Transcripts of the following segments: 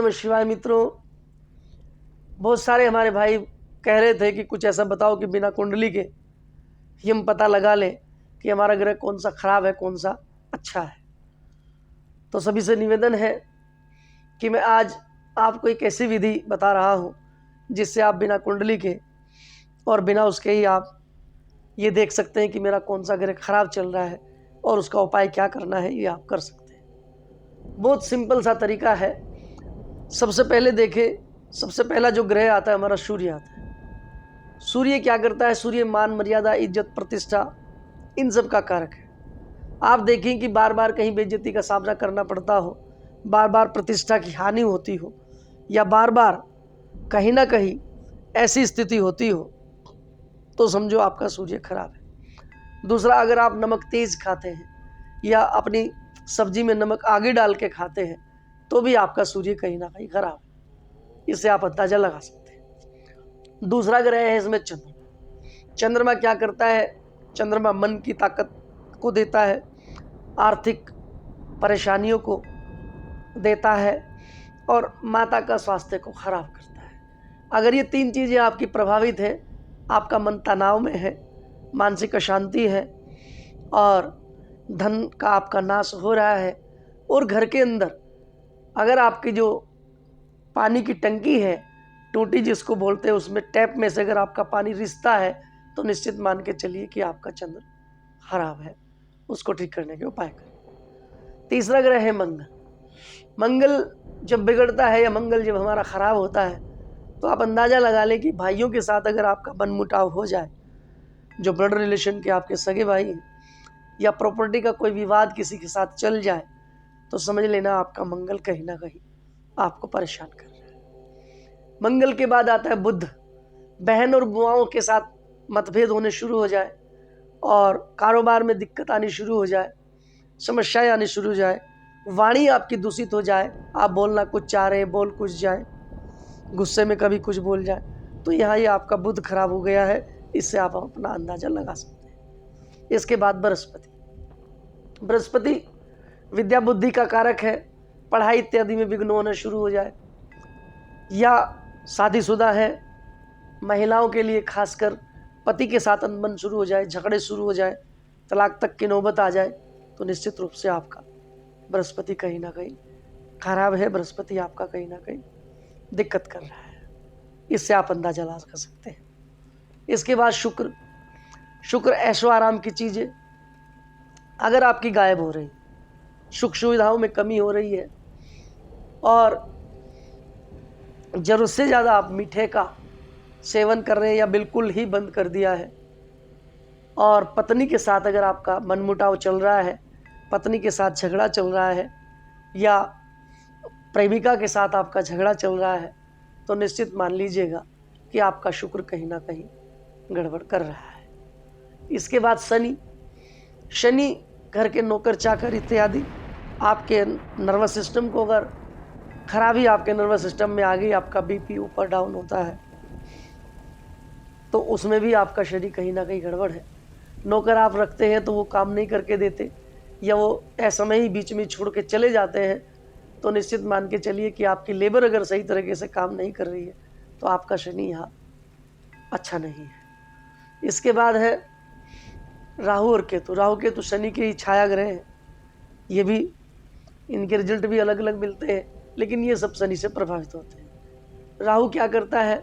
नमः शिवाय मित्रों। बहुत सारे हमारे भाई कह रहे थे कि कुछ ऐसा बताओ कि बिना कुंडली के ही हम पता लगा लें कि हमारा ग्रह कौन सा खराब है कौन सा अच्छा है। तो सभी से निवेदन है कि मैं आज आपको एक ऐसी विधि बता रहा हूँ जिससे आप बिना कुंडली के और बिना उसके ही आप ये देख सकते हैं कि मेरा कौन सा ग्रह खराब चल रहा है और उसका उपाय क्या करना है, ये आप कर सकते हैं। बहुत सिंपल सा तरीका है। सबसे पहले देखें, सबसे पहला जो ग्रह आता है हमारा सूर्य आता है। सूर्य क्या करता है? सूर्य मान मर्यादा इज्जत प्रतिष्ठा इन सब का कारक है। आप देखें कि बार बार कहीं बेइज्जती का सामना करना पड़ता हो, बार बार प्रतिष्ठा की हानि होती हो, या बार बार कहीं ना कहीं ऐसी स्थिति होती हो, तो समझो आपका सूर्य खराब है। दूसरा, अगर आप नमक तेज खाते हैं या अपनी सब्जी में नमक आगे डाल के खाते हैं तो भी आपका सूर्य कहीं ना कहीं खराब है। इससे आप अंदाजा लगा सकते हैं। दूसरा ग्रह है इसमें चंद्रमा। चंद्रमा क्या करता है? चंद्रमा मन की ताकत को देता है, आर्थिक परेशानियों को देता है और माता का स्वास्थ्य को खराब करता है। अगर ये तीन चीज़ें आपकी प्रभावित है, आपका मन तनाव में है, मानसिक अशांति है और धन का आपका नाश हो रहा है, और घर के अंदर अगर आपकी जो पानी की टंकी है, टूटी जिसको बोलते हैं, उसमें टैप में से अगर आपका पानी रिसता है तो निश्चित मान के चलिए कि आपका चंद्र खराब है। उसको ठीक करने के उपाय करें। तीसरा ग्रह है मंगल। मंगल जब बिगड़ता है या मंगल जब हमारा खराब होता है तो आप अंदाज़ा लगा लें कि भाइयों के साथ अगर आपका मनमुटाव हो जाए, जो ब्लड रिलेशन के आपके सगे भाई हैं, या प्रॉपर्टी का कोई विवाद किसी के साथ चल जाए, तो समझ लेना आपका मंगल कहीं ना कहीं आपको परेशान कर रहा है। मंगल के बाद आता है बुध। बहन और बुआओं के साथ मतभेद होने शुरू हो जाए और कारोबार में दिक्कत आनी शुरू हो जाए, समस्याएं आनी शुरू हो जाए, वाणी आपकी दूषित हो जाए, आप बोलना कुछ चाह रहे बोल कुछ जाए, गुस्से में कभी कुछ बोल जाए, तो यहाँ ये आपका बुध खराब हो गया है। इससे आप अपना अंदाजा लगा सकते हैं। इसके बाद बृहस्पति। बृहस्पति विद्या बुद्धि का कारक है। पढ़ाई इत्यादि में विघ्न होना शुरू हो जाए, या शादीशुदा है महिलाओं के लिए खासकर पति के साथ अनबन शुरू हो जाए, झगड़े शुरू हो जाए, तलाक तक की नौबत आ जाए, तो निश्चित रूप से आपका बृहस्पति कहीं ना कहीं खराब है। बृहस्पति आपका कहीं ना कहीं दिक्कत कर रहा है। इससे आप अंदाजा लगा सकते हैं। इसके बाद शुक्र। शुक्र ऐशो आराम की चीज़ है। अगर आपकी गायब हो रही, सुख सुविधाओं में कमी हो रही है और जरूरत से ज़्यादा आप मीठे का सेवन कर रहे हैं या बिल्कुल ही बंद कर दिया है, और पत्नी के साथ अगर आपका मनमुटाव चल रहा है, पत्नी के साथ झगड़ा चल रहा है, या प्रेमिका के साथ आपका झगड़ा चल रहा है, तो निश्चित मान लीजिएगा कि आपका शुक्र कहीं ना कहीं गड़बड़ कर रहा है। इसके बाद शनि। शनि घर के नौकर चाकर इत्यादि आपके नर्वस सिस्टम को, अगर खराबी आपके नर्वस सिस्टम में आ गई, आपका बीपी ऊपर डाउन होता है, तो उसमें भी आपका शनि कहीं ना कहीं गड़बड़ है। नौकर आप रखते हैं तो वो काम नहीं करके देते, या वो असमय ही बीच में छोड़ के चले जाते हैं, तो निश्चित मान के चलिए कि आपकी लेबर अगर सही तरीके से काम नहीं कर रही है तो आपका शनि यहाँ अच्छा नहीं है। इसके बाद है राहु और केतु। राहु केतु शनि के ही छाया ग्रह हैं। ये भी, इनके रिजल्ट भी अलग अलग मिलते हैं, लेकिन ये सब शनि से प्रभावित होते हैं। राहु क्या करता है?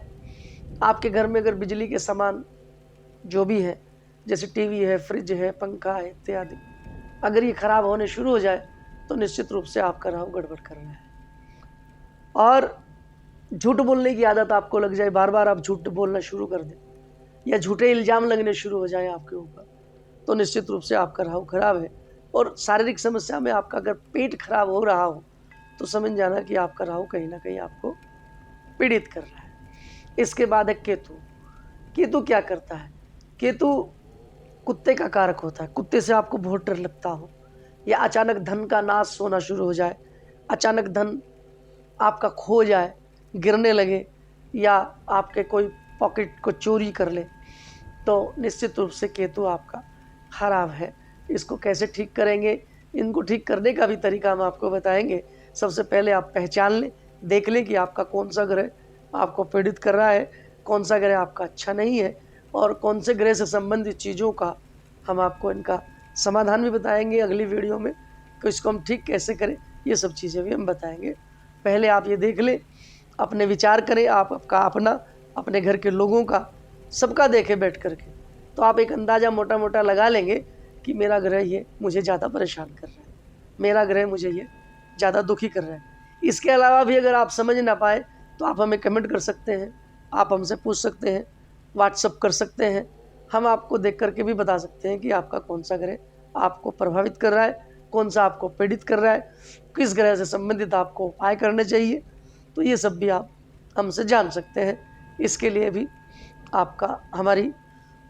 आपके घर में अगर बिजली के सामान जो भी है, जैसे टीवी है, फ्रिज है, पंखा है इत्यादि, अगर ये खराब होने शुरू हो जाए तो निश्चित रूप से आपका राहु गड़बड़ कर रहा है। और झूठ बोलने की आदत आपको लग जाए, बार बार आप झूठ बोलना शुरू कर दें, या झूठे इल्जाम लगने शुरू हो जाए आपके ऊपर, तो निश्चित रूप से आपका राहु खराब है। और शारीरिक समस्या में आपका अगर पेट खराब हो रहा हो तो समझ जाना कि आपका राहु कहीं ना कहीं आपको पीड़ित कर रहा है। इसके बाद है केतु। केतु क्या करता है? केतु कुत्ते का कारक होता है। कुत्ते से आपको बहुत डर लगता हो, या अचानक धन का नाश होना शुरू हो जाए, अचानक धन आपका खो जाए, गिरने लगे, या आपके कोई पॉकेट को चोरी कर ले, तो निश्चित रूप से केतु आपका खराब है। इसको कैसे ठीक करेंगे, इनको ठीक करने का भी तरीका हम आपको बताएंगे। सबसे पहले आप पहचान लें देख लें कि आपका कौन सा ग्रह आपको पीड़ित कर रहा है, कौन सा ग्रह आपका अच्छा नहीं है, और कौन से ग्रह से संबंधित चीज़ों का हम आपको इनका समाधान भी बताएंगे अगली वीडियो में कि इसको हम ठीक कैसे करें, ये सब चीज़ें भी हम बताएंगे। पहले आप ये देख लें, अपने विचार करें, आप आपका अपना, अपने घर के लोगों का, सबका देखें बैठ करके, तो आप एक अंदाज़ा मोटा मोटा लगा लेंगे कि मेरा ग्रह ये मुझे ज़्यादा परेशान कर रहा है, मेरा ग्रह मुझे ये ज़्यादा दुखी कर रहा है। इसके अलावा भी अगर आप समझ ना पाए तो आप हमें कमेंट कर सकते हैं, आप हमसे पूछ सकते हैं, व्हाट्सअप कर सकते हैं, हम आपको देख करके भी बता सकते हैं कि आपका कौन सा ग्रह आपको प्रभावित कर रहा है, कौन सा आपको पीड़ित कर रहा है, किस ग्रह से संबंधित आपको उपाय करने चाहिए। तो ये सब भी आप हमसे जान सकते हैं। इसके लिए भी आपका हमारी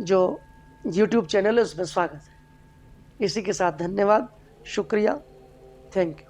जो YouTube चैनल है उसमें स्वागत है। इसी के साथ धन्यवाद, शुक्रिया, थैंक यू।